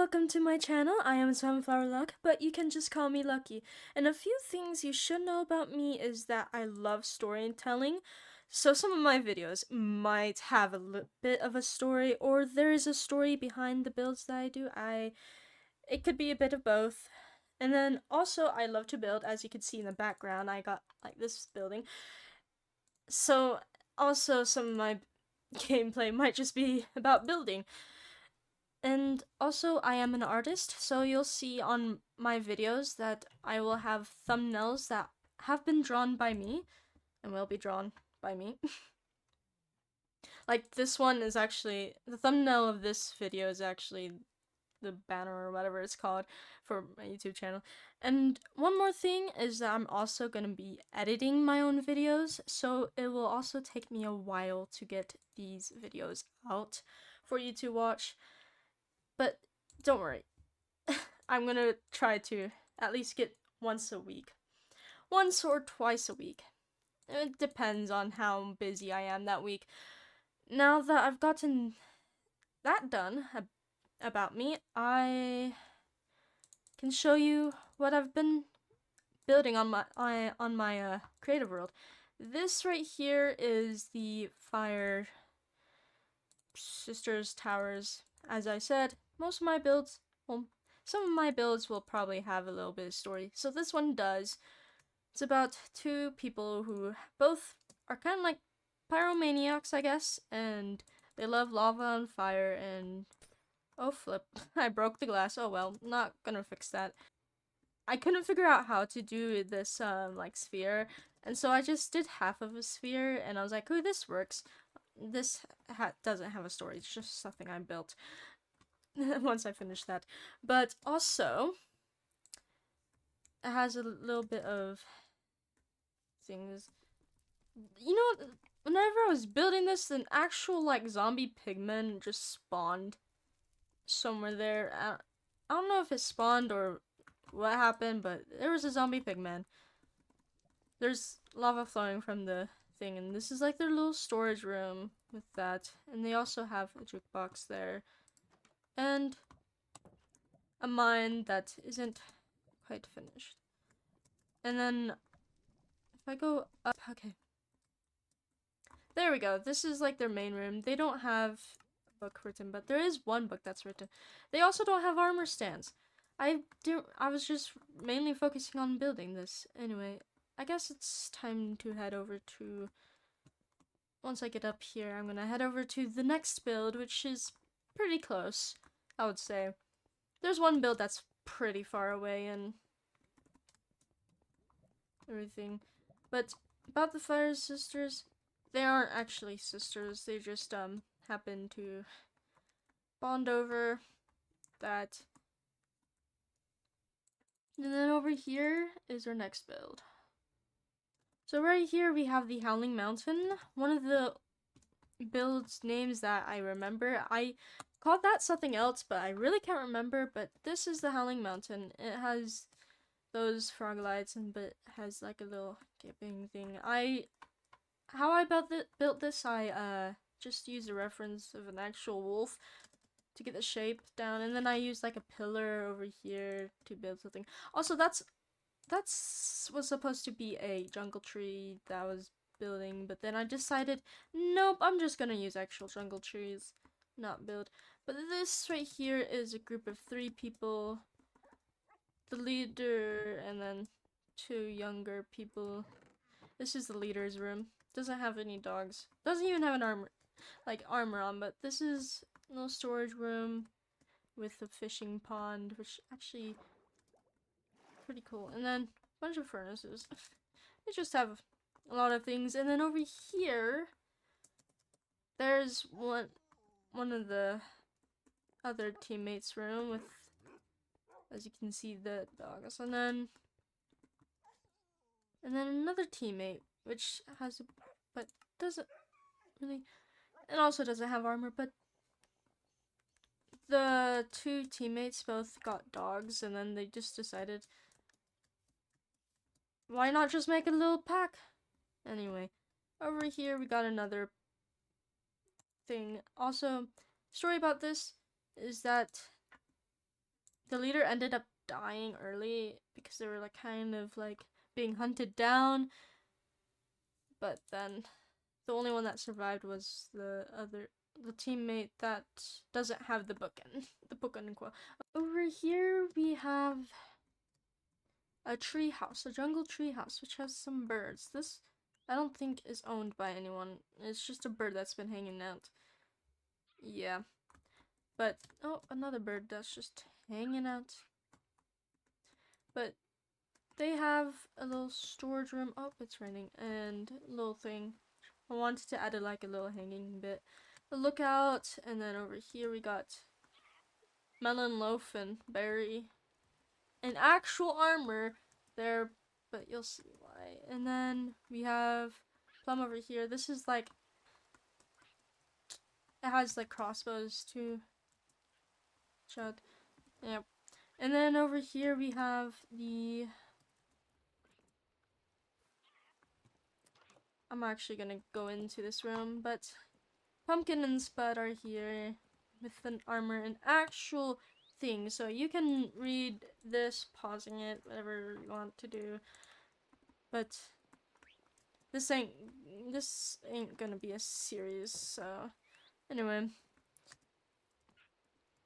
welcome to my channel. I am Sunflower Luck, but you can just call me Lucky. And a few things you should know about me is that I love storytelling. So some of my videos might have a bit of a story, or there is a story behind the builds that I do. It could be a bit of both. And then also I love to build. As you can see in the background, I got like this building. So also some of my gameplay might just be about building. And also, I am an artist, so you'll see on my videos that I will have thumbnails that have been drawn by me and will be drawn by me. Like this one is actually, the thumbnail of this video is actually the banner or whatever it's called for my YouTube channel. And one more thing is that I'm also going to be editing my own videos, so it will also take me a while to get these videos out for you to watch. But don't worry, I'm gonna try to at least get once a week. Once or twice a week. It depends on how busy I am that week. Now that I've gotten that done about me, I can show you what I've been building on my creative world. This right here is the Fire Sisters Towers. As I said, most of my builds, well, some of my builds will probably have a little bit of story. So this one does. It's about two people who both are kind of like pyromaniacs, I guess, and they love lava and fire and... Oh, flip. I broke the glass. Oh well, not gonna fix that. I couldn't figure out how to do this, like, sphere, and so I just did half of a sphere, and I was like, ooh, this works. This doesn't have a story, it's just something I built once I finish that. But also, it has a little bit of things. You know, whenever I was building this, an actual, like, zombie pigman just spawned somewhere there. I don't know if it spawned or what happened, but there was a zombie pigman. There's lava flowing from the thing, and this is like their little storage room with that. And they also have a jukebox there. And a mine that isn't quite finished. And then if I go up, okay. There we go. This is like their main room. They don't have a book written, but there is one book that's written. They also don't have armor stands. I was just mainly focusing on building this. Anyway, I guess it's time to head over to, once I get up here, I'm gonna head over to the next build, which is pretty close, I would say. There's one build that's pretty far away and everything. But about the Fire Sisters, they aren't actually sisters. They just happen to bond over that. And then over here is our next build. So right here we have the Howling Mountain. One of the build's names that I remember. I called that something else, but I really can't remember. But this is the Howling Mountain. It has those frog lights, and but has like a little camping thing. How I built this, I just used a reference of an actual wolf to get the shape down, and then I used like a pillar over here to build something. Also, that's was supposed to be a jungle tree that I was building, but then I decided, nope, I'm just gonna use actual jungle trees, not build. But this right here is a group of 3 people. The leader, and then 2 younger people. This is the leader's room. Doesn't have any dogs. Doesn't even have an armor on, but this is a little storage room with a fishing pond, which actually pretty cool. And then a bunch of furnaces. They just have a lot of things. And then over here, there's one of the other teammates' room with, as you can see, the dogs. And then another teammate, which has, but doesn't really, and also doesn't have armor, but the 2 teammates both got dogs, and then they just decided, why not just make a little pack? Anyway, over here we got another thing. Also, story about this is that the leader ended up dying early because they were like kind of like being hunted down. But then the only one that survived was the teammate that doesn't have the bookend, the bookend quote. Over here we have a tree house, a jungle tree house, which has some birds. This I don't think is owned by anyone. It's just a bird that's been hanging out. Yeah. But oh, another bird that's just hanging out. But they have a little storage room. Oh, it's raining. And a little thing. I wanted to add a little hanging bit. A lookout, and then over here we got melon loaf and berry. And actual armor there, but you'll see why. And then we have plum over here. This is like, it has like crossbows too. Chud. Yep. And then over here we have the, I'm actually gonna go into this room, but Pumpkin and Spud are here with an armor and actual thing, so you can read this, pausing it, whatever you want to do. But this ain't gonna be a series, so anyway.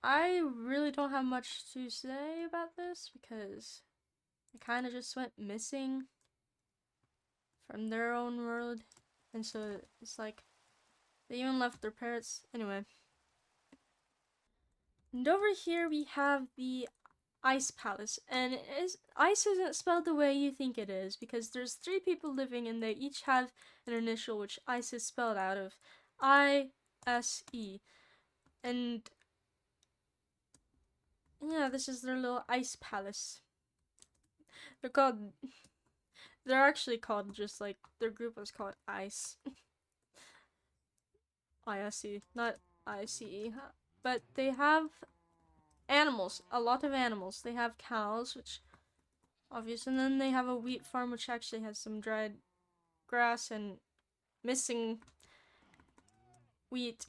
I really don't have much to say about this because it kind of just went missing from their own world, and so it's like they even left their parrots. Anyway. And over here we have the Ice Palace, and ice isn't spelled the way you think it is, because there's 3 people living and they each have an initial which ice is spelled out of I-S-E. And yeah, this is their little Ice Palace. They're actually called just like, their group was called Ice. I-S-E, not I-C-E. But they have animals, a lot of animals. They have cows, which obvious, and then they have a wheat farm which actually has some dried grass and missing wheat.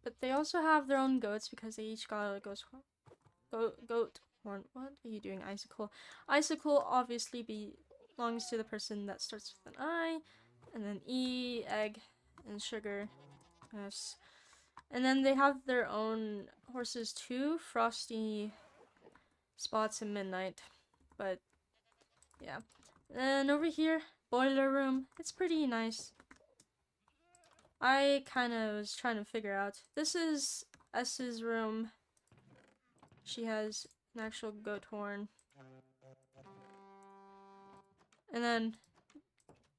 But they also have their own goats because they each got a goat horn. What are you doing, Icicle? Icicle obviously belongs to the person that starts with an I, and then E, egg, and sugar. Yes. And then they have their own horses too, Frosty, Spots, and Midnight. But yeah. And over here, boiler room. It's pretty nice. I kind of was trying to figure out. This is S's room. She has an actual goat horn. And then,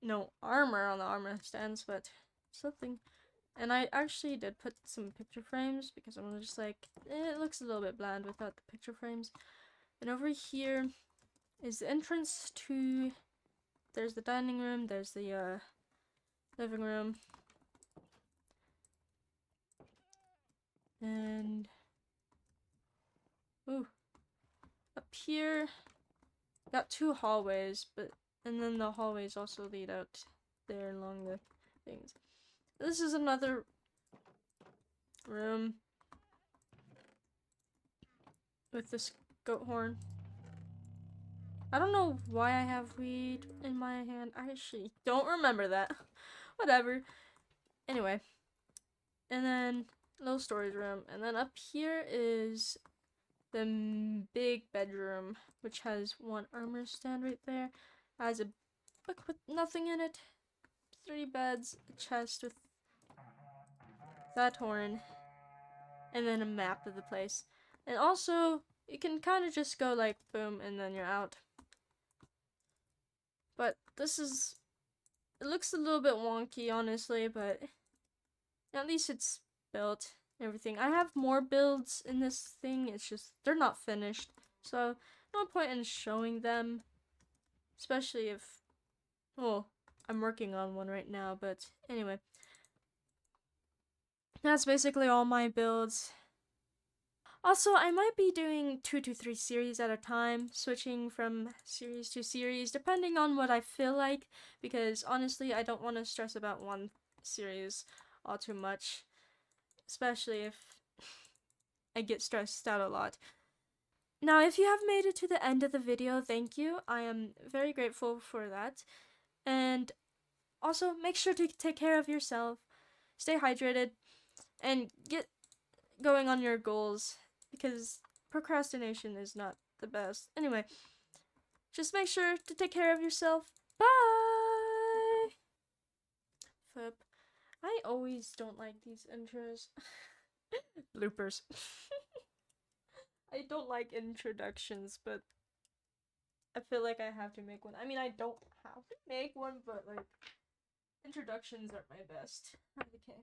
no armor on the armor stands, but something. And I actually did put some picture frames because I'm just like, it looks a little bit bland without the picture frames. And over here is the entrance to, there's the dining room, there's the living room. And ooh, up here got 2 hallways, and then the hallways also lead out there along the things. This is another room with this goat horn. I don't know why I have weed in my hand. I actually don't remember that. Whatever. Anyway. And then little storage room. And then up here is the big bedroom, which has 1 armor stand right there. Has a book with nothing in it. 3 beds, a chest with that horn, and then a map of the place. And also, you can kind of just go like boom and then you're out. But this is, it looks a little bit wonky honestly, but at least it's built and everything. I have more builds in this thing, it's just, they're not finished. So, no point in showing them, especially if, well, I'm working on one right now, but anyway. That's basically all my builds. Also, I might be doing 2 to 3 series at a time, switching from series to series, depending on what I feel like, because honestly, I don't want to stress about one series all too much, especially if I get stressed out a lot. Now, if you have made it to the end of the video, thank you. I am very grateful for that. And also, make sure to take care of yourself, stay hydrated, and get going on your goals because procrastination is not the best. Anyway, just make sure to take care of yourself. Bye! Flip. I always don't like these intros. Bloopers. I don't like introductions, but I feel like I have to make one. I mean, I don't have to make one, but like, introductions are my best. Okay.